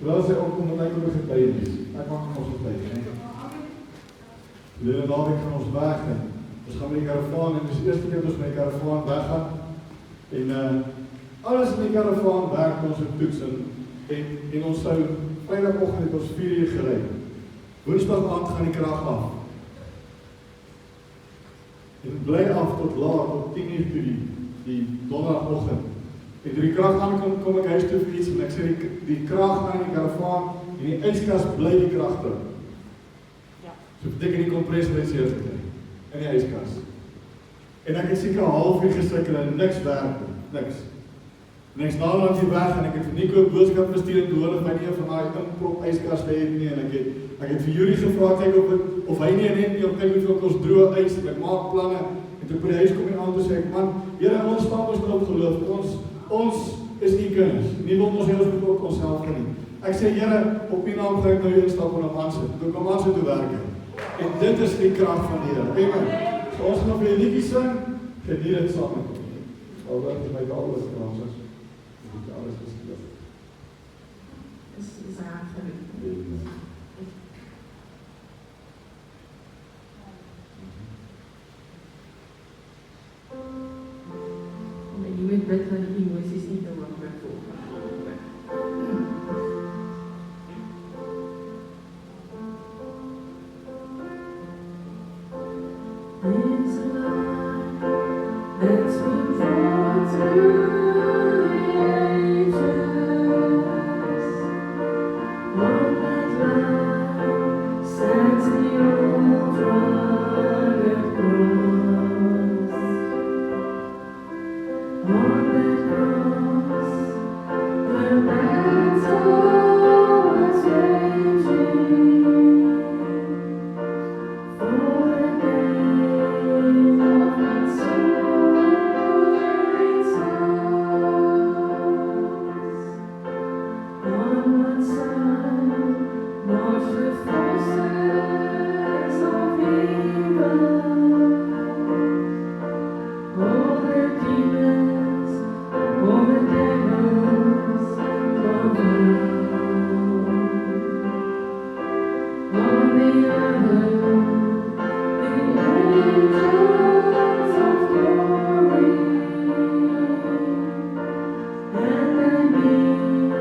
Terwyl sy opkom met enkele getuienis. Ek maak van ons getuienis. Lede naweek gaan ons weg en ons gaan met die karavaan en dis die eerste keer dat ons met die karavaan weggaan. En alles in die karavaan werk ons in toets en ons sou Vrydagoggend het ons 4 uur gery. Woensdag aand gaan die krag af. En bly af tot laat, tot 10 uur toe die donderdagoggend. En toe die krag aankom, kom ek huis toe vir iets en ek sê die krag aan die karavaan en die yskas bly die krag terug. Ja. So beteken die kompressor het seer gekry in die yskas. En ek het seker 'n halfuur gesukkel en niks werk nie, niks. En ek staan langs die weg en ek het vir Nico boodskap gestuur en hoor of hy nie van daai inprop yskas het nie en ek het vir Julie gevra kyk of hy nie net nie op kyk hoeveel kos droë ys en ek maak planne en toe by die huis kom en aan toe sê ek man, Here ons staan ons op geloof. Ons is nie kinders. Nie wil ons heel goed op onsself kan nie. Ek sê Here, op U naam gaan ek nou instap en op aansit. Toe kom aansit toe werk ek. En dit is die krag van die Here. Amen. So ons gaan vir 'n liedjie sing, geniet dit saam met ons. Alhoewel dit my alles kraas is. Dit alles is geloof. Is raak genoeg. En jy moet bid dat die emosies nie te hoog word volgende. This life that's been brought through the ages, one that life sets the old rugged cross, on that cross the battle was raging for the gain of my soul and souls. On one side marched the forces of evil, all the demons, all the devils of the world. On the other, the angels of glory, and they meet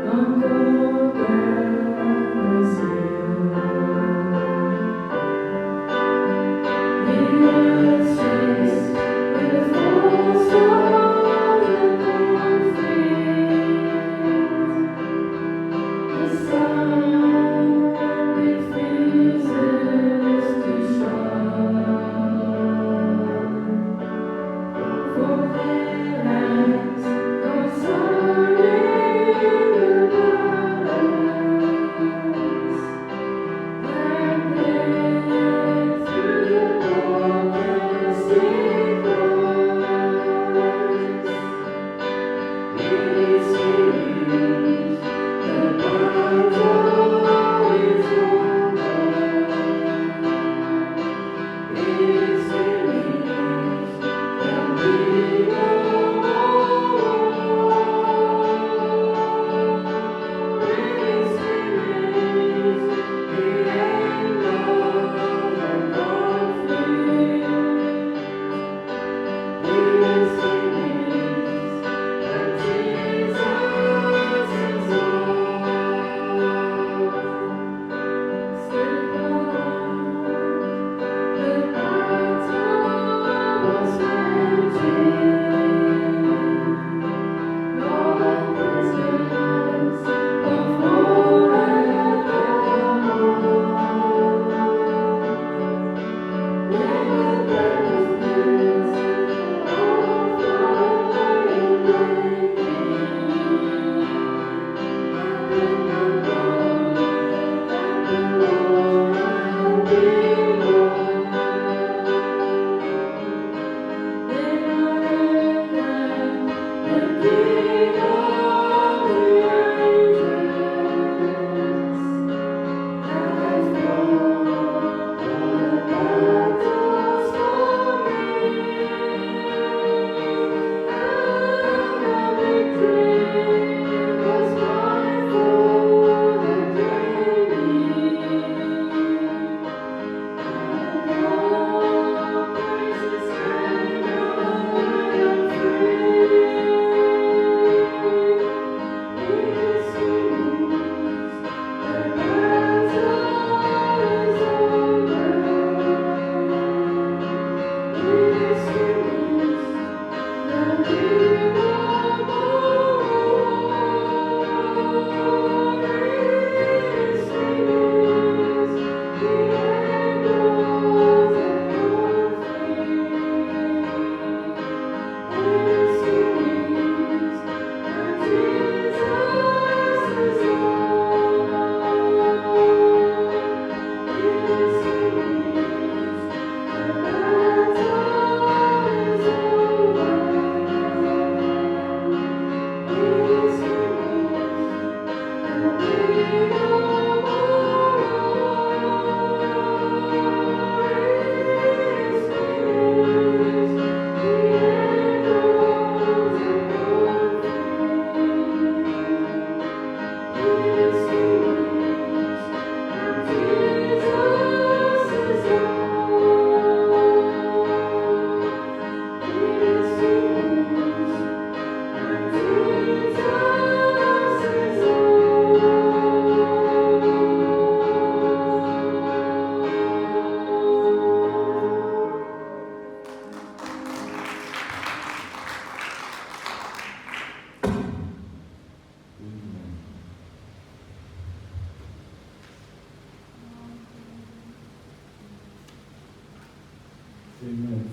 on Golgotha's hill. The earth shakes with the force of the conflict. The sun refuses to shine, for there has no sun in the balance that bled through the darkest in Christ. It is finished, the battle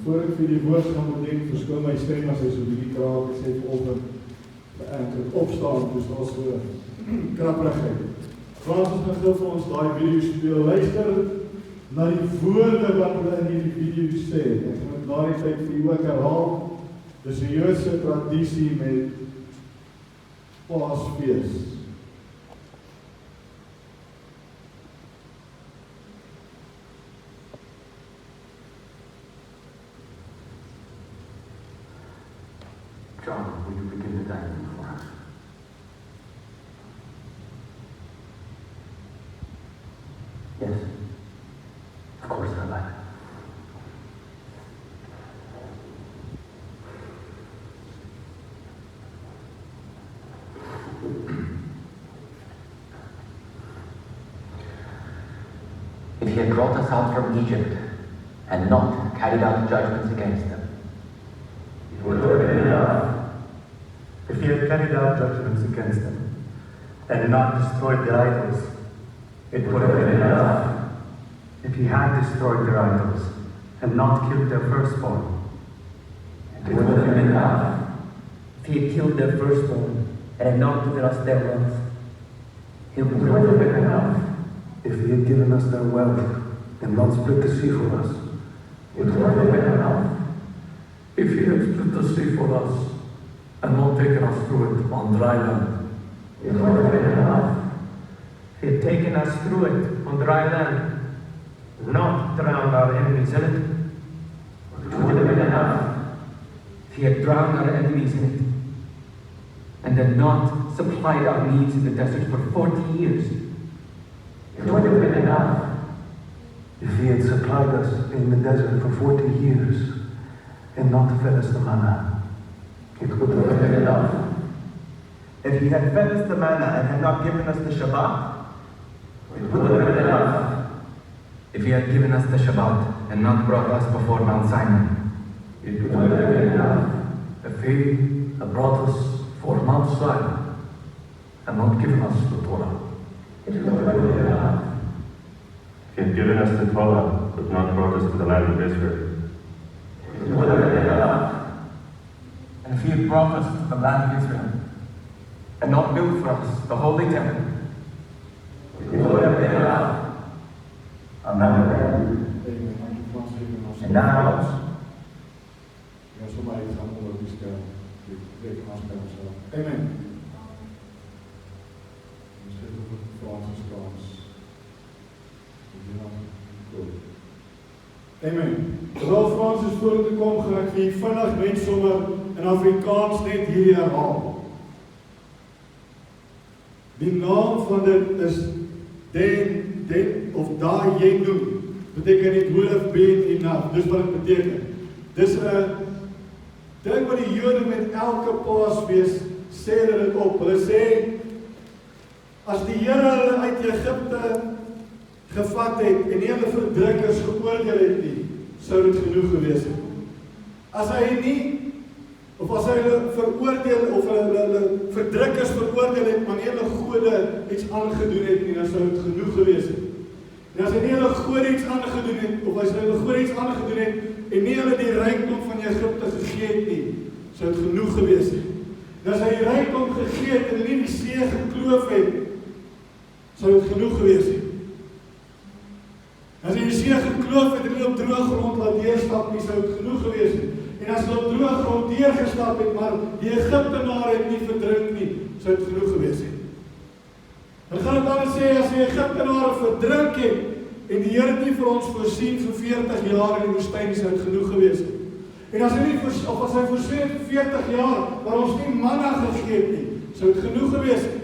Voor ek vir die woord gaan bedien, verskoon my stem as hy so bietjie kraak, ek sê vanoggend, ek het opstaan, dus as krapperigheid. Frans is nou vir ons daai video speel, luister na die woorde wat hulle in die video sê. Ek moet daai tyd vir u ook herhaal. Dis 'n Joodse tradisie met Paasfees. John, will you begin the dining for us? Yes. Of course, Rabbi. If he had brought us out from Egypt and not carried out judgments against them, it would have been enough. If he had carried out judgments against them and not destroyed their idols, it would have been enough. If he had destroyed their idols and not killed their firstborn, it would have been enough. If he had killed their firstborn and had not given us their wealth, it would have been enough. if he had given us their wealth and not split the sea for us, it would have been enough. If he had split the sea for us and not taken us through it on dry land, it would have been enough. if he had taken us through it on dry land, not drowned our enemies in it, it would have been enough. if he had drowned our enemies in it, and had not supplied our needs in the desert for 40 years, it would have been enough. if he had supplied us in the desert for 40 years and not fed us the manna, it would have been enough. If he had fed us the manna and had not given us the Shabbat, it would have been enough. if he had given us the Shabbat and not brought us before Mount Sinai, it would have been enough. if he had brought us for Mount Sinai and not given us the Torah, it would have been enough. He had given us the Torah, but not brought us to the land of Israel. It would have been enough. and if he had brought us to the land of Israel, and not built for us the holy temple, It would have been enough. Amen. En nou, ja, somebody gaan onder die scherm. Die scherm zelf. Amen. Misschien ook het Franse Frans. Amen. Terwijl Frans is voor te kom, ga ek vir vinnig net sommer in Afrikaans net hierdie herhaal. Die naam van dit is Den of Dayenu. Beteken it would have been enough. Dis wat dit beteken. Dis 'n ding wat die Jode met elke Paasfees sê hulle dit op. Hulle sê as die Here hulle uit Egipte gevat het en nie hulle verdrukkers geoordeel het nie, sou dit genoeg gewees het. As hy nie of as hy hulle veroordeel of hulle verdrukkers veroordeel het, maar nie hulle gode iets aangedoen het nie, dan sou dit genoeg gewees het. En as hy nie hulle gode iets aangedoen het, of as hy hulle gode iets aangedoen het, en nie hulle die rykdom van Egipte gegee het nie, sou dit genoeg gewees het. En as hy die rykdom gegee het, en nie die see gekloof het, sou dit genoeg gewees het. As hy die see gekloof het, en nie op droë grond laat deurstap nie, sou dit genoeg gewees het. En as hulle op droë grond deurgestap het, maar die Egiptenaar het nie verdrink nie, sou dit genoeg gewees het. Dan gaan het dan sê, as die Egiptenare verdrink het, en die Here het nie vir ons voorsien vir 40 jaar in die woestyn, sou dit genoeg gewees het. En as hy nie as hy voorsien het vir 40 jaar, maar ons nie manna gegee het nie, sou dit genoeg gewees het.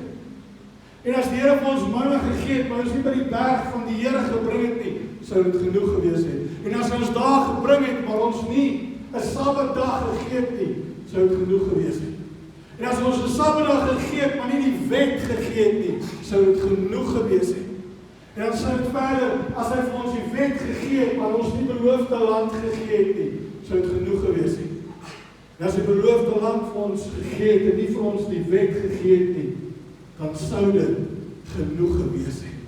En as die Here vir ons manna gegee het, maar ons nie by die berg van die Here gebring het nie, sou dit genoeg gewees het. En as ons daar gebring het, maar ons nie 'n Sabbatdag gegee het nie, sou dit genoeg gewees het. En as ons 'n Sabbatdag gegee het, maar nie die wet gegee het nie, sou dit genoeg gewees het. En dan sou dit verder, as hy vir ons die wet gegee het, maar ons nie beloofde land gegee het nie, sou dit genoeg gewees het. En as hy beloofde land vir ons gegee het, en nie vir ons die wet gegee het nie, dan sou dit genoeg gewees het.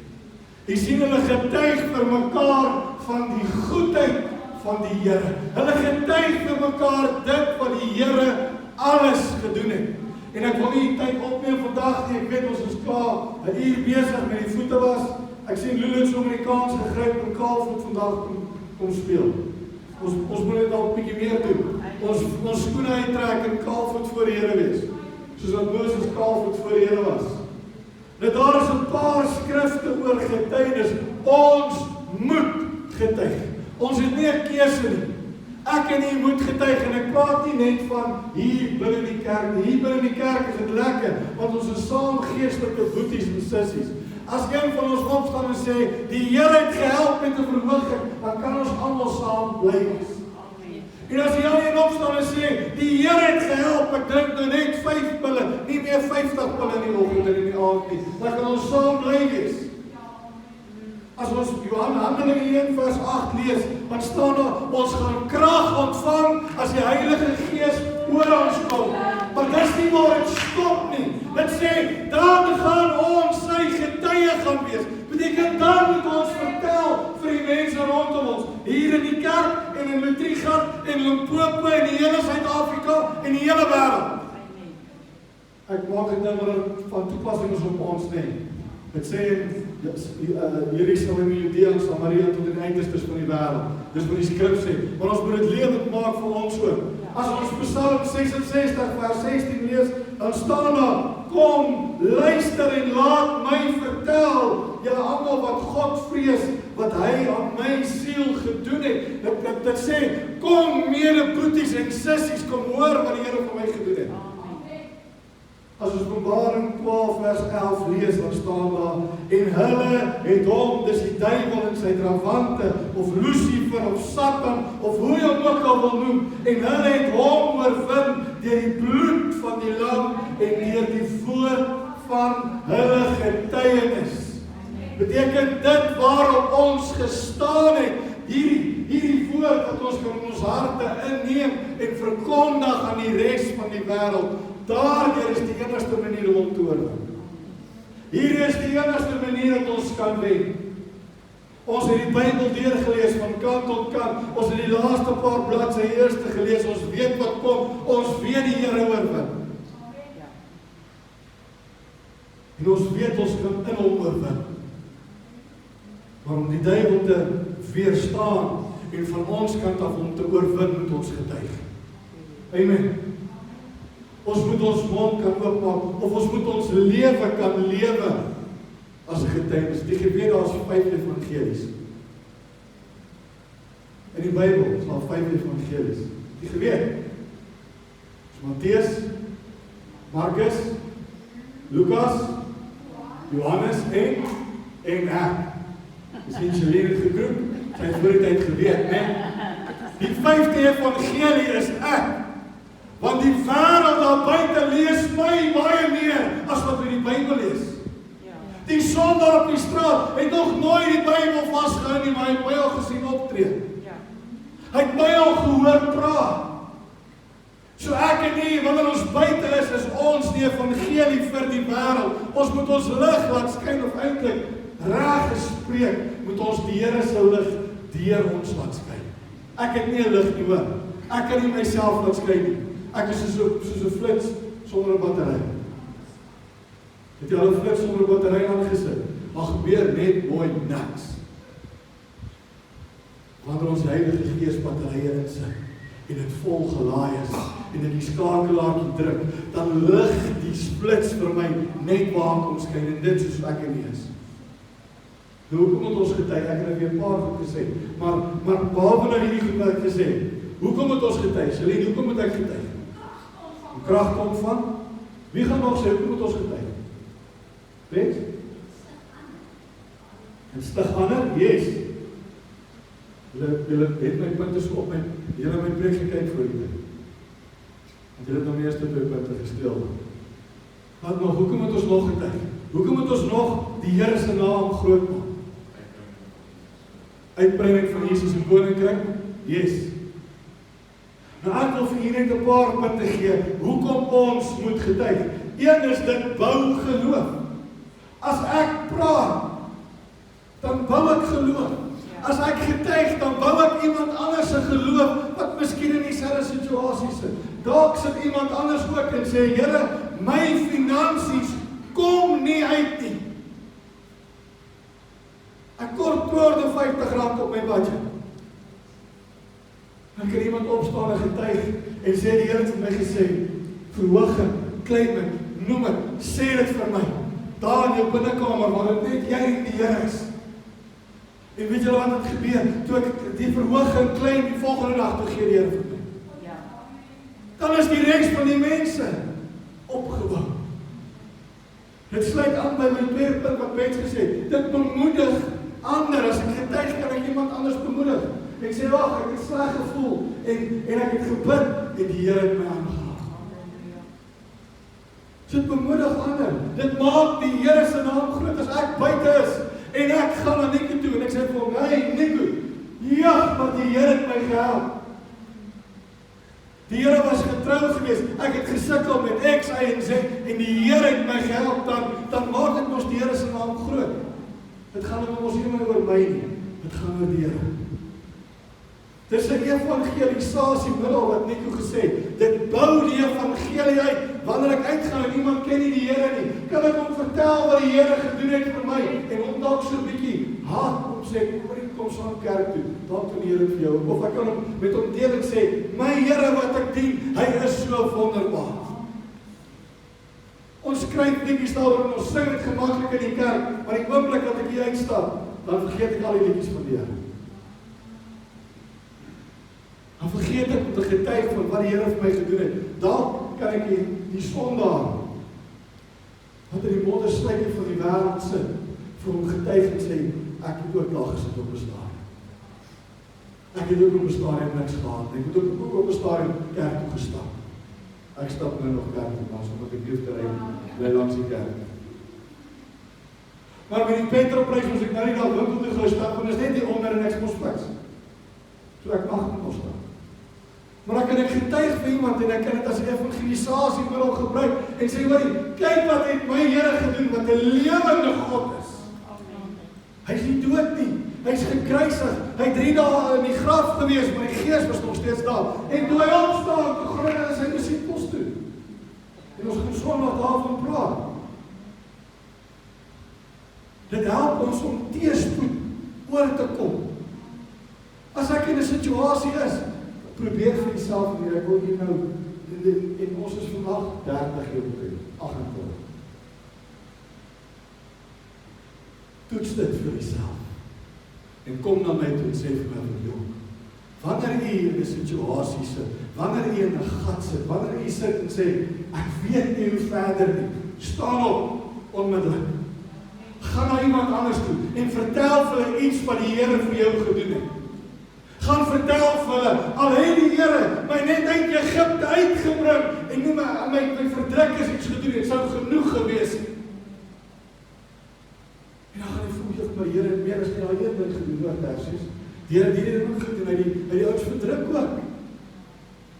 Jy sien hulle getuig vir mekaar van die goedheid van die Here. Hulle getuig vir mekaar dit wat die Here alles gedoen het. En ek wil nie tyd opneem vandag nie, ek weet ons is klaar 'n uur besig met die voete was. Ek sien Lulu so met die kans gegryp en Kaalvoet vandag kom speel. Ons moet dit al 'n bietjie meer doen. Ons skoene uittrek en Kaalvoet voor die Here wees. Soos wat Moses Kaalvoet voor die Here was. Nou daar is 'n paar skrifte oor getuienis. Ons moet getuig. Ons het nie 'n keuse nie. Ek en u moet getuig en ek praat nie net van hier binne die kerk nie. Hier binne die kerk is dit lekker, want ons is saam geestelike boeties en sissies. As een van ons opstaan en sê, die Here het gehelp met 'n verhooging, dan kan ons almal saam bly wees. En as jy een opstaan en sê, die Here het gehelp, ek drink nou net 5 pille, nie meer 50 pille in die oggend en in die aand nie, dan kan ons saam bly wees. As ons Handelinge 1 vers 8 lees, dan staan daar, ons gaan krag ontvang as die Heilige Gees oor ons kom. Maar dis nie waar dit stop nie. Dit sê, dan gaan ons sy getuie gaan wees. Beteken dan moet ons vertel vir die mense rondom ons. Hier in die kerk en in Lutrigat en Limpopo en die hele Suid-Afrika en die hele wêreld. Ek maak dit nou maar van toepassing is op ons nie. Dit sê in Jerusalem, Judea en Samaria tot die eindstes van die wêreld. Dis wat die skrif sê. Maar ons moet dit lewend maak vir ons ook. As ons Psalm 66 vers 16 lees, dan staan daar, kom, luister en laat my vertel, julle almal wat God vrees, wat hy aan my siel gedoen het. Dit sê, kom medebroeders en sissies, kom hoor wat die Here vir my gedoen het. As ons Openbaring 12 vers 11 lees, dan staan daar, en hulle het hom, dis die duiwel en sy trawante, of Lucifer, of Satan, of hoe jy hom ook al wil noem, en hulle het hom oorwin deur die bloed van die lam en deur die woord van hulle getuienis. Beteken dit waarop ons gestaan het, hierdie woord wat ons kan in ons harte inneem en verkondig aan die res van die wêreld. Daardeur is die enigste manier om te oorwin. Hier is die enigste manier dat ons kan wen. Ons het die Bybel deurgelees van kant tot kant. Ons het die laaste paar bladsye eerste gelees. Ons weet wat kom. Ons weet die Here oorwin. En ons weet ons kan in hom oorwin. Maar om die duiwel te weerstaan en van ons kant af om te oorwin, moet ons getuig. Amen. Ons moet ons mond kan oopmaak, of ons moet ons lewe kan lewe as 'n getuienis. Die geweet daar is 5 evangelies. In die Bybel is daar 5 evangelies. Die geweet is Matteus, Markus, Lukas, Johannes en ek. Dis Angelina gegroep, sy het voor die tyd geweet, né? Die 5de evangelie is ek. Want die wêreld daar buite lees my baie meer as wat in die Bybel lees. Die sondaar op die straat het nog nooit die Bybel vasgehou nie, maar hy het my al gesien optree. Hy het my al gehoor praat. So ek en nie, wanneer ons buite is ons die evangelie vir die wêreld. Ons moet ons lig laat skyn, of eintlik reg gespreek, moet ons die Here se lig deur ons laat skyn. Ek het nie 'n lig nie, hoor. Ek kan nie myself laat skyn nie. Ek is soos 'n flits sonder 'n battery. Het jy al 'n flits sonder 'n battery aangesit? Maar gebeur net mooi niks. Wanneer ons Heilige Gees batterye insit en dit vol gelaai is en in die skakelaartjie druk, dan lig die flits vir my net waar kom skyn en dit soos ek en nie is. Nou hoekom moet ons getuig? Ek het weer 'n paar goed gesê, maar behalwe nou hierdie goed wat ek gesê, hoekom moet ons getuig? Celine, hoekom moet ek getuig? Om krag te ontvang? Wie gaan nog sê, hoekom moet ons getuig? Weet? En stig ander? Yes. Julle het my punte so op julle my preek gekyk voor die tyd. Want julle het nou eerste 2 punte gesteel. Wat nog, hoekom moet ons nog getuig? Hoekom moet ons nog die Here se naam groot maak? Uitbreiding van Jesus se koninkryk? Yes. Nou ek wil vir julle net 'n paar punte gee, hoekom ons moet getuig. Een is dit bou geloof. As ek praat, dan bou ek geloof. As ek getuig, dan bou ek iemand anders se geloof wat miskien in dieselfde situasie sit. Dalk sit iemand anders ook en sê, Here, my finansies kom nie uit nie. Ek kort R250 op my budget. Dan kan iemand opstaan en getuig en sê, die Here het vir my gesê, verhoog het, klein het, noem het, sê dit vir my. Daar in jou binnekamer, waar dit net jy en die Here is. En weet julle wat het gebeur? Toe ek die verhooging klein die volgende dag, toe gee die Here vir my. Dan is die res van die mense opgebou. Dit sluit aan by my tweede punt wat Bets gesê het. Dit bemoedig ander. As ek getuig, kan ek iemand anders bemoedig. Ek sê, ag, ek het sleg gevoel en ek het gebid en die Here het my aangehaal. So dit bemoedig ander. Dit maak die Here se naam groot as ek buite is. En ek gaan na Nico toe en ek sê vir hom, hey Nico, ja, maar die Here het my gehelp. Die Here was getrou geweest, ek het gesukkel met X, Y en Z en die Here het my gehelp, dan maak dit mos die Here se naam groot. Dit gaan mos nie meer oor my nie, dit gaan oor die Here. Dis 'n evangelisasiemiddel wat Nico gesê het, dit bou die evangelie uit. Wanneer ek uitgaan en iemand ken nie die Here nie, kan ek hom vertel wat die Here gedoen het vir my en hom dalk so 'n bietjie haat om sê, kom saam kerk toe, dalk doen die Here vir jou. Of ek kan hom met hom deel en sê, my Here wat ek dien, hy is so wonderbaar. Ons skryf liedjies daaroor en ons sing dit gemaklik in die kerk, maar die oomblik dat ek hier uitstap, dan vergeet ek al die liedjies van die Here. Dan vergeet ek om te getuig van wat die Here vir my gedoen het. Dalk kan ek die sondaar wat in die moddersluiting van die wêreld sit, vir hom getuig en sê, ek het ook daar gesit op 'n stadium. Ek het ook op 'n stadium niks gehad. Ek het ook op 'n stadium kerk toe gestap. Ek stap nou nog kerk toe, maar omdat ek lief te ry, bly langs die kerk. Maar met die petrolprys moes ek nou nie daar winkel toe gou stap, want is net hier onder en ek mos fiks. So ek mag nie mos stap. Maar dan kan ek getuig vir iemand en ek kan dit as 'n evangelisasiemiddel gebruik en sê, hoor, kyk wat het my Here gedoen, wat 'n lewende God is. Hy is nie dood nie, hy is gekruisig, hy het 3 dae in die graf gewees, maar die Gees was nog steeds daar. En toe hy opstaan, toe gaan hy na sy disippels toe. En ons gaan Sondag daarvan praat. Dit help ons om teëspoed oor te kom. As ek in 'n situasie is, probeer vir jouself en ek wil hier nou, en ons is vandag 30 jaar oud, 28. Toets dit vir jouself. En kom na my toe en sê vir my, jong, wanneer jy in 'n situasie sit, wanneer jy in 'n gat sit, wanneer jy sit en sê, ek weet nie hoe verder nie, staan op, onmiddellik. Gaan na iemand anders toe en vertel vir hulle iets wat die Here vir jou gedoen het. Gaan vertel vir hulle, al het die Here my net uit Egipte uitgebring en noem my verdrukkers iets gedoen het, sou genoeg gewees het. En dan gaan jy voel, maar Here het meer as nie al een ding gedoen, hoor Tersius. Die Here het dit ook gedoen, hy die ouds verdruk ook.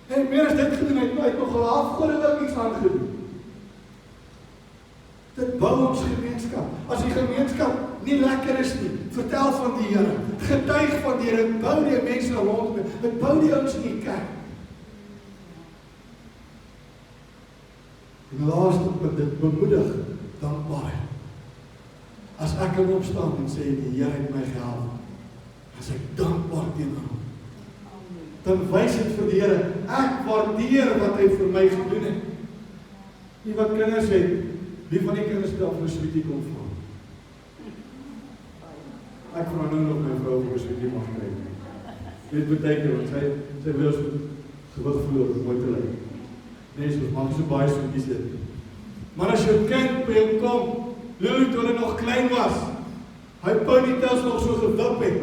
Hy het meer as dit gedoen, hy het nog al afgode ook iets aan gedoen. Dit bou ons gemeenskap. As die gemeenskap nie lekker is nie, vertel van die Here, getuig van die Here, bou die mense rondom, dit bou die ouens in die kerk. En laaste punt, dit bemoedig dankbaarheid. As ek kan opstaan en sê, die Here het my gehelp, as ek dankbaar teenoor hom, dan wys dit vir die Here, ek waardeer wat hy vir my gedoen het. Nie wat kinders het, wie van die kinders het al vir 'n sweetie kom vra? Ek vra nou nog my vrou vir 'n sweetie mag kry. Dit beteken, want sy wil ons gewig verloor, om mooi te lyk. Nee, so mag so baie sweeties dit. Maar as jou kind by jou kom, Lulu toe hulle nog klein was, hy ponytails nog so gewip het,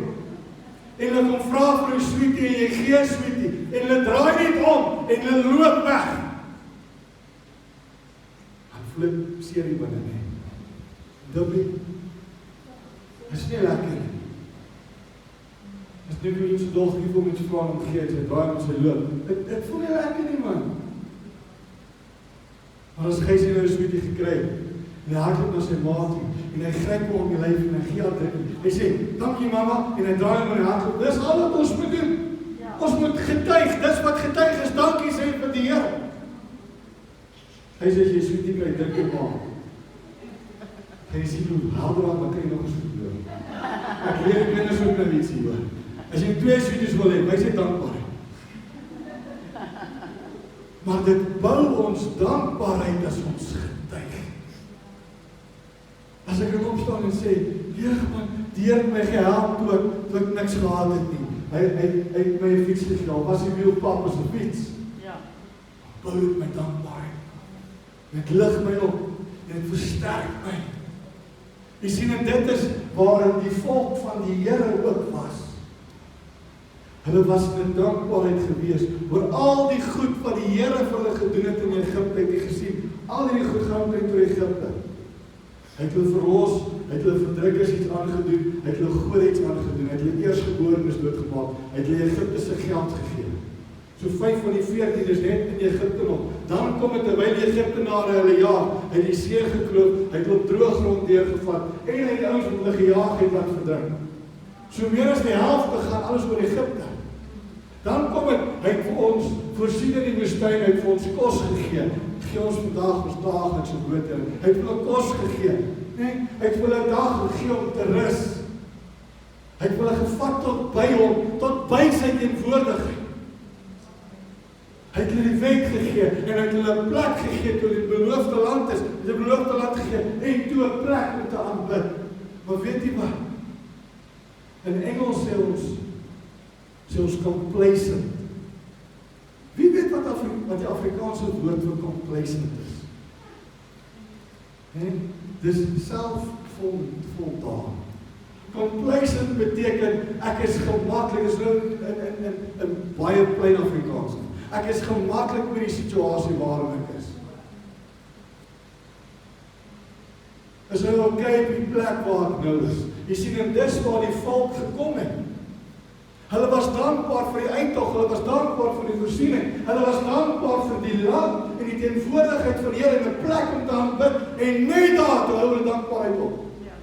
en hulle kom vra vir 'n sweetie, en jy gee 'n sweetie, en hulle draai net om, en hulle loop weg. Flip serie binne nie. Dubbie. Is nie lekker nie. As nie vir iets dog, nie vir iets vra om gee, sy draai om sy loop. Dit voel nie lekker nie, man. Maar as hy sy nou 'n sweetie gekry, en hy hardloop na sy ma toe, en hy gryp hom om die lyf, en hy gee haar druk. Hy sê, dankie mama, en hy draai hom in die hardloop. Dis al wat ons moet doen. Ja. Ons moet getuig, dis wat getuig is, dankie sê vir die Here. Hy sê, jy soet nie kan jy dink jy maak. Hy sê, hoe helder aan, wat kan jy nog eens doen? Ek leer die kinders ook nou iets hier. As jy 2 sweeties wil hê, wys jy dankbaarheid. Maar dit bou ons dankbaarheid as ons getuig. As ek kan opstaan en sê, Heer man, die Heer het my gehelp toe ek niks gehad het nie. Hy het my 'n fiets gegee, al was die wielpap as 'n fiets. Ja. Bou dit my dankbaarheid. Dit lig my op en dit versterk my. Jy sien, en dit is waarin die volk van die Here ook was. Hulle was in dankbaarheid gewees oor al die goed wat die Here vir hulle gedoen het in Egipte, het jy gesien. Al die goed gaan uit oor Egipte. Hy het hulle verlos, hy het hulle verdrukkers iets aangedoen, hy het hulle gode iets aangedoen, hy het hulle eerstgeborenes doodgemaak, hy het hulle Egipte se geld gegee. So 5 van die 14 is net in Egipte nog. Dan kom het terwyl die Egiptenare hulle jaag, hy het die see gekloof, hy het op droë grond deurgevat, en hy het die ouens wat hulle gejaag het laat verdrink. So meer as die helfte gaan alles oor Egipte. Dan kom het, hy het vir ons voorsien in die woestyn, hy het vir ons kos gegee. Gee ons vandag ons daaglikse brood. Hy het vir hulle kos gegee. Nee, hy het vir hulle 'n dag gegee om te rus. Hy het vir hulle gevat tot by hom, tot by sy teenwoordigheid. Hy het hulle die wet gegee en hy het hulle 'n plek gegee toe die beloofde land is. Hy het 'n beloofde land gegee en toe 'n plek om te aanbid. Maar weet jy wat? In Engels sê ons complacent. Wie weet wat die Afrikaanse woord vir complacent is? Dis selfvoldaan. Complacent beteken ek is gemaklik, is in baie plain Afrikaans. Ek is gemaklik met die situasie waarin ek is. Is nou okay op die plek waar ek nou is. Jy sien, en dis waar die volk gekom het. Hulle was dankbaar vir die uittog, hulle was dankbaar vir die voorsiening, hulle was dankbaar vir die land en die teenwoordigheid van die Here en 'n plek om te aanbid en net daar toe hou hulle dankbaarheid op. Ja.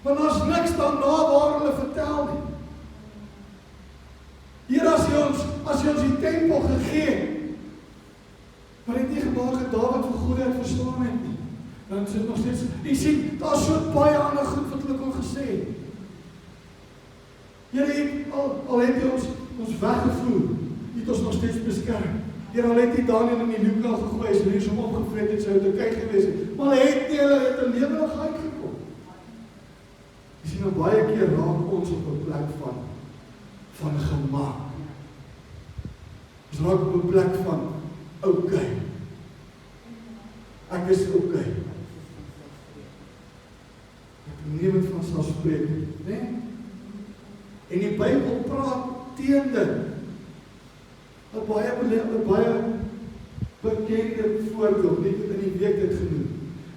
Want daar's niks daarna waar hulle vertel nie. Hier as jy ons die tempel gegee, maar het nie gemaak het Dawid vir goedheid verstaan het nie. Dan sit nog steeds, jy sien, daar's so baie ander goed wat hulle kon gesê het. Here het al het hy ons weggevoer, het ons nog steeds beskerm. Here al het hy Daniël in die Luka gegooi, as hy nie som opgevreet het, sou hy te kyk gewees het. Maar hy het nie, hulle het 'n lewendig uitgekom. Jy sien, nou baie keer raak ons op 'n plek van gemak. Ons raak op 'n plek van, okay. Ek is okay. Ek neem dit van selfsprekend, né? En die Bybel praat teen dit. 'n baie bekende voorbeeld, nie in die week dit genoem,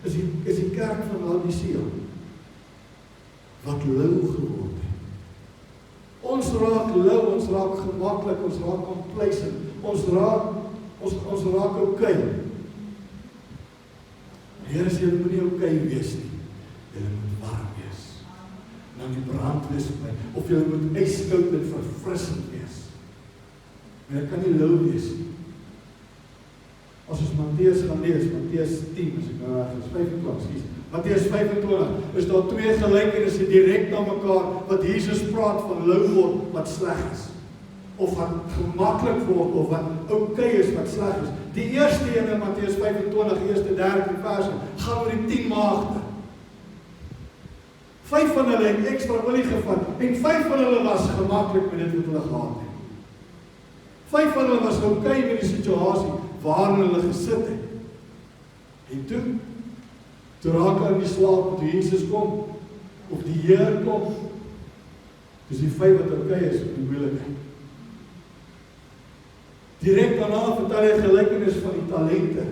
is die kerk van Laodicea, wat lou geword het. Ons raak lou, ons raak gemaklik, ons raak complacent, ons raak okay. Die Here sê, julle moet nie okay wees nie, julle moet warm wees. Dan die brand wees op my, of julle moet ijskoud en verfrissend wees. Maar dit kan nie lou wees nie. As ons Matteus gaan lees, Matteus 10, as ek nou reg is, 25, Matteus 25, is daar 2 gelykenisse direk na mekaar, wat Jesus praat van lou word wat sleg is, of wat gemaklik word, of wat okay is wat sleg is. Die eerste een in Matteus 25, eerste 13 verse, gaan oor die 10 maagde. 5 van hulle het ekstra olie gevat, en 5 van hulle was gemaklik met dit wat hulle gehad het. 5 van hulle was okay met die situasie waarin hulle gesit het. En toe raak hulle in die slaap, toe Jesus kom, of die Heer kom, dis die 5 wat okay is op die moeilikheid. Direk daarna vertel hy gelykenis van die talente.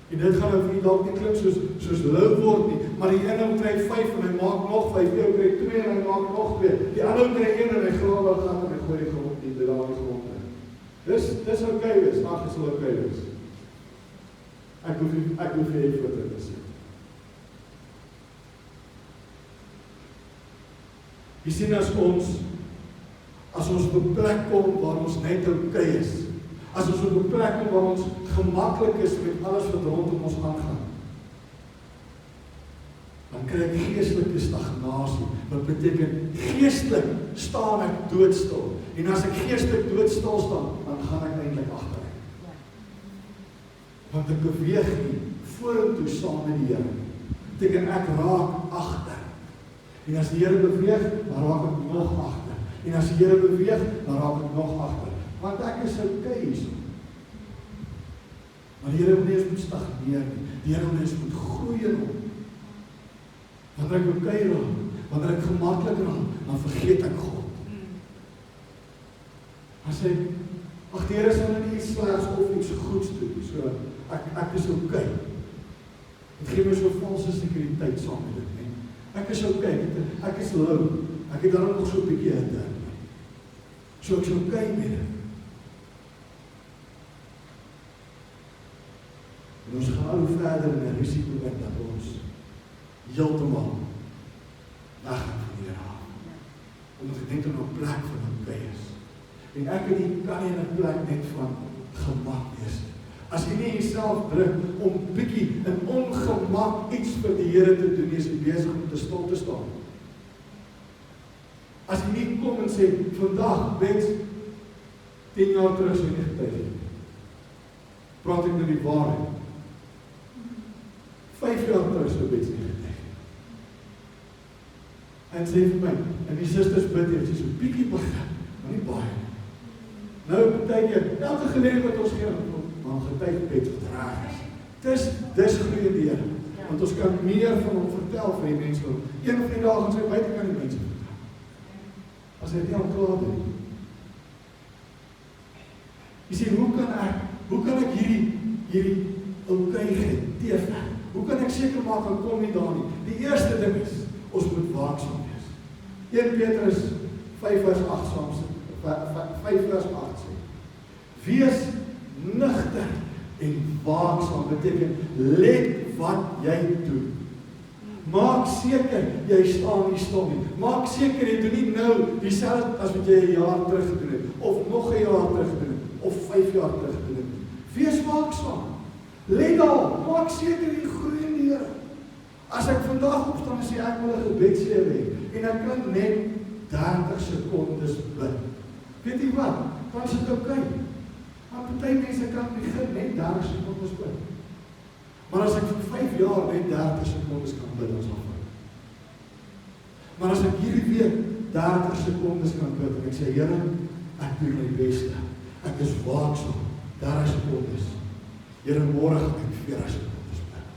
En dit gaan vir die dalk nie klink soos lou word nie, maar die een kry 5 en hy maak nog 5, die ou kry 2 en hy maak nog 2. Die ander kry 1 en hy glo wel gaan en hy gooi die grond nie, dit daar die grond in. Dis okay wees, ag is okay wees. Ek hoef nie voor te sê. Jy sien as as ons op 'n plek kom waar ons net okay is, as ons op 'n plek kom waar ons gemaklik is met alles wat rondom ons aangaan, dan kry ek geestelike stagnasie, wat beteken geestelik staan ek doodstil, en as ek geestelik doodstil staan, dan gaan ek eintlik agteruit. Want ek beweeg nie vorentoe saam met die Here, beteken ek raak agter, en as die Here beweeg, dan raak ek nog agter, en as die Here beweeg, dan raak ek nog agter, want ek is okay hierso. Maar die Here wil nie eens moet stagneer nie, die Here wil nie eens moet groei in hom. Wanneer ek okay raak, wanneer ek gemaklik raak, dan vergeet ek God. Dan sê ag die Here sal nie iets slegs of iets goeds doen, so ek is okay. Dit gee my so valse sekuriteit saam met dit, nee. Ek is okay, ek is low, ek het daarom nog so 'n bietjie hitte. So ek is okay met dit. En ons gaan al verder in 'n risiko met dat ons heeltemal weggaan van die Here af. Omdat ek net in 'n plek van okay is. En ek kan nie in 'n plek net van gemak wees. As jy nie jouself druk om bietjie in ongemak iets vir die Here te doen, is jy besig om te stil te staan. As jy nie kom en sê, vandag, Bets, 10 jaar terug sy nie getuig het. Praat ek nou die waarheid. 5 jaar terug sy Bets nie getuig het. En sê vir my, en die susters bid hier, sy so bietjie begin, maar nie baie. Nou, betek elke geleentheid wat ons gee, maar getuig Bets wat raar is. Dis groei in die Here. Want ons kan meer van hom vertel vir die mense. Een of die dae gaan sy buite kan die mense vertel. As hy nie al klaar doen. Jy sê, hoe kan ek hierdie okay geteef? Hoe kan ek seker maak, ek kom nie daar nie? Die eerste ding is, ons moet waaksaam wees. 1 Petrus 5 vers 8 5 vers 8 sê, wees nugter en waaksaam, beteken, let wat jy doen. Maak seker, jy staan nie stil nie. Maak seker, jy doen nie nou dieselfde as wat jy 'n jaar terug gedoen het, of nog 'n jaar terug gedoen het, of 5 jaar terug gedoen het. Wees waaksaam. Let daar, maak seker jy groei in die Here. As ek vandag opstaan en sê ek wil 'n gebedslewe hê, en ek kan net 30 sekondes bid. Weet jy wat? Dan is dit okay. Maar party mense kan begin net 30 sekondes bid. Maar as ek vir 5 jaar net 30 sekondes kan bid, dan is dit goed. Maar as ek hierdie week 30 sekondes kan bid, en ek sê, Here, ek doen my beste. Ek is waaksaam, 30 sekondes. Here, môre gaan ek 40 sekondes bid.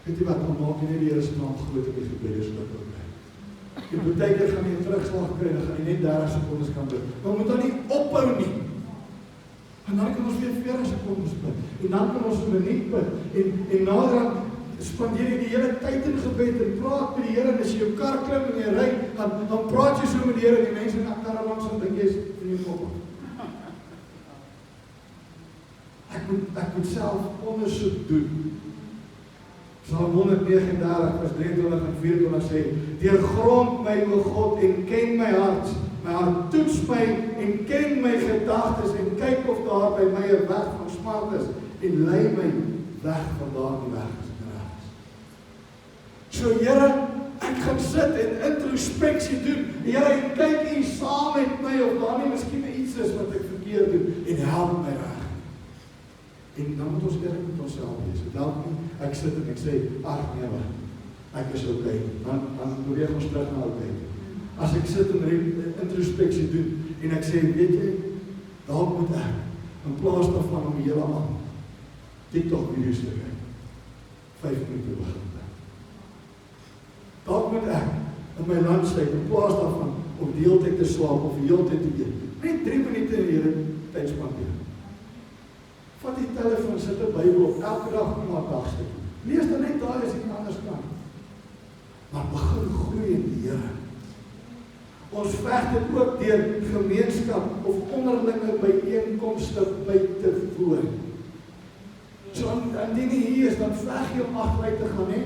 Weet jy wat, dan maak jy nie die Here se naam groot op die gebede, so dat ook bly. Die partykeer gaan jy 'n terugslag kry, dan gaan jy net 30 sekondes kan bid. Maar moet dan nie ophou nie. En dan kan ons weer 40 sekondes bid. En dan kan ons 'n minuut bid. En naderhand spandeer jy die hele tyd in gebed en praat met die Here. En as jy jou kar klim en jy ry, dan praat jy so met die Here en die mense in die kar langs en dink jy is in jou kop. Ek moet self ondersoek doen. Psalm 139 vers 23 en 24 sê, deurgrond my, o God, en ken my hart. My hart toets my en ken my gedagtes en kyk of daar by my 'n weg van smart is en lei my weg van daardie weg as ek reg is. So Here, ek gaan sit en introspeksie doen. Here, kyk hier saam met my of daar nie miskien iets is wat ek verkeerd doen en help my reg. En dan moet ons eerlik met onsself wees. Dan ek sit en ek sê, ag nee, ek is okay. Dan beweeg ons terug na okay. As ek sit en introspeksie doen en ek sê, weet jy, dalk moet ek in plaas daarvan om die hele aand TikTok video's te kyk, 5 minute begin. Dalk moet ek in my lunchtyd in plaas daarvan om die hele tyd te slaap of die hele tyd te eet, net 3 minute in die tyd spandeer. Vat die telefoon, sit 'n Bybel op, elke dag maar 'n dagstuk. Lees dan net daar as jy nie anders kan. Maar begin groei in die Here. Ons veg dit ook deur gemeenskap of onderlinge byeenkomste by te woon. So indien jy hier is, dan veg jy om agteruit te gaan, hè?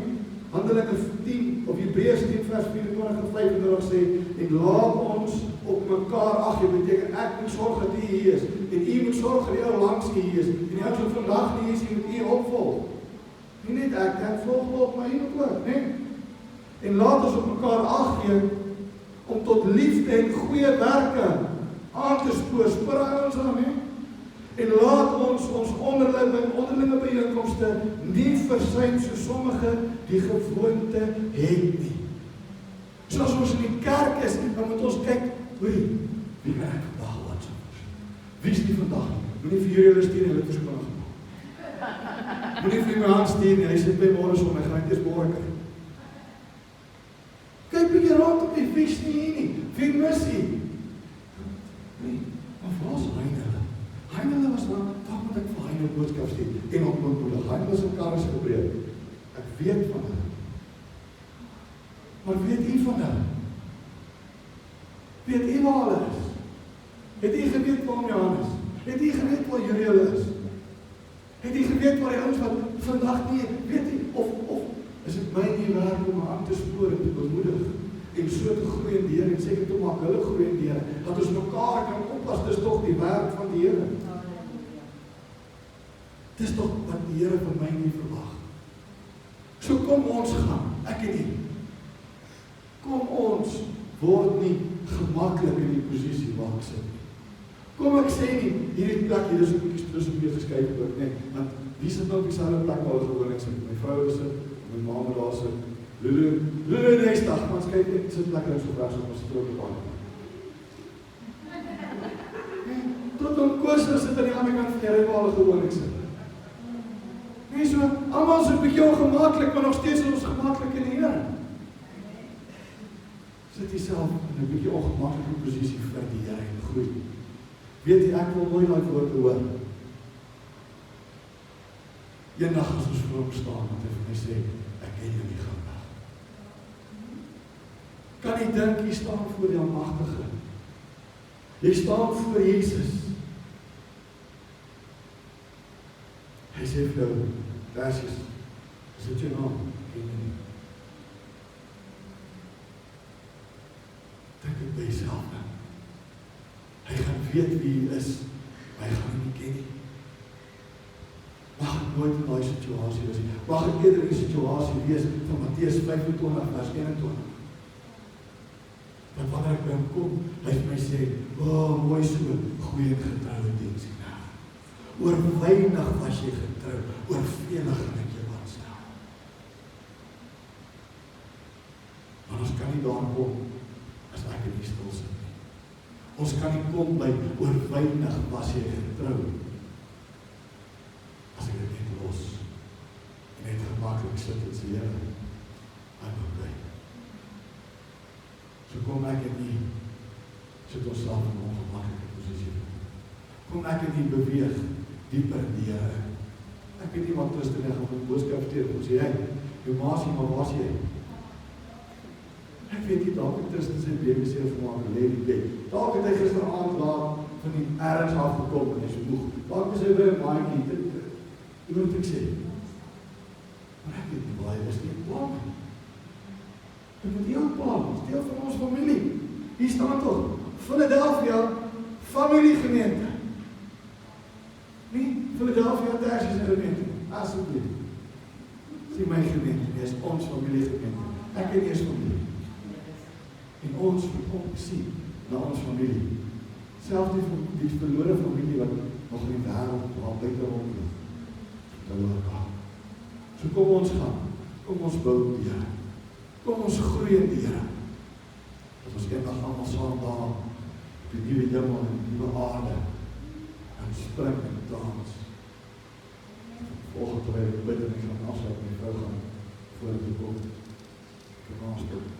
Handelinge 10 of Hebreërs 10 vers 24 en 25 sê, en laat ons op mekaar ag, dit beteken ek moet sorg dat u hier is, en u moet sorg dat die ou langs u hier is, en die ou wat vandag nie is, moet u opvolg. Nie net ek volg op, maar u moet ook, nee. En laat ons op mekaar ag gee, om tot liefde en goeie werke aan te spoor, spoor ons aan, nee. En laat ons onderlinge byeenkomste nie versuim so sommige die gewoonte het nie. So as ons in die kerk is, dan moet ons kyk, wie kan ek vandag wat so? Wie is nie vandag nie? Moenie vir julle stuur en hulle het verskoning gemaak. Moenie vir my hand stuur nie, hy sit by môre som, hy gaan net eers môre kyk. Kyk bietjie rond op die wie is nie hier nie, wie mis hier? Nee, maar waar is Heinele? Heinele was dan, daar moet ek vir Heinele boodskap stuur, en ontmoedig. Heinele was in Karus gebreek. Ek weet van hulle. Maar weet u van hulle? Weet u waar hulle is? Het u geweet waar Johan is? Het u geweet waar Juriel is? Het u geweet waar die ouens wat vandag nie, weet u, of is dit my nie werk om aan te spoor en te bemoedig, en so te groei in die Here, en seker te maak hulle groei in die Here, dat ons mekaar kan oppas, dis tog die werk van die Here. Dis tog wat die Here van my nie verwag. So kom ons gaan, ek en nie. Kom ons word nie gemaklik in die posisie waar ek sit nie. Kom ek sê nie, hierdie plek, hier is ook tussen meer geskyf ook, nee, want wie sit nou op die selfde plek waar gewoon ek sit, my vrou is sit, my ma daar sit, Lulu in die dag, maar ons kyk, ek sit lekker in so vers op ons strook op aan. Tot om Koos sit aan die ander kant van die ry waar gewoon ek sit. Nee, so, allemaal is 'n bietjie ongemaklik, maar nog steeds is ons gemaklik in die Here. Sit jouself in 'n bietjie ongemaklike posisie vir die Here en groei. Weet jy, ek wil mooi daai woorde hoor. Eendag as ons voor hom staan, want hy vir my sê, ek ken jou nie gaan weg. Kan jy dink, jy staan voor die Almagtige. Jy staan voor Jesus. Hy sê vir jou, Tertius, is dit jou naam? Ken jy nie? Dink dit by jouself, man. Hy gaan weet wie hy is, maar hy gaan nie ken nie. Mag ek nooit in die situasie wees nie. Mag ek eerder in die situasie wees van Matteus 25 vers 21. Want wanneer ek by hom kom, hy vir my sê, mooi so, goeie en getrouwe diensknegt. Oor weinig was jy getrou, oor vele gaan ek jou aanstel. Maar ons kan nie daar kom, as ek in die stil sit nie. Ons kan nie kom by, oor weinig was jy getrou, as ek dit net los, en net gemakkelijk sit en sê, Here, I'm okay. So kom ek en nie, sit ons self in 'n ongemaklike posisie. Kom ek en nie beweeg, dieper in die Here. Ek weet nie wat Christen gaan op 'n boodskap stuur, ons sê, jou maasie, maar waar is jy? Ek weet nie, dalk het Christen sy baby sê gemaak, lê in die bed. Dalk het hy gisteraand laat van die ergens afgekom en hy is moeg. Dalk is hy by 'n maatjie, hoe moet ek sê? Maar ek weet nie waar hy is nie, plan. Dit moet heel plan, dit is deel van ons familie. Hier staan toch, Philadelphia, familiegemeente. Nie, Philadelphia Tertius is 'n gemeente, asseblief. Dis my gemeente, dit is ons familiegemeente. Ek en jy is familie. En ons moet opsien na ons familie. Selfs die verlore familie wat nog in die wêreld waar buite rondloop. So kom ons gaan, kom ons bou die Here. Kom ons groei in die Here. Dat ons eendag allemaal saam daar op die nuwe hemel en die nuwe aarde en spring en dans. Volgende terwyl ek bid en ek gaan afsluit met die vrou gaan voor die kom. Kom ons bid.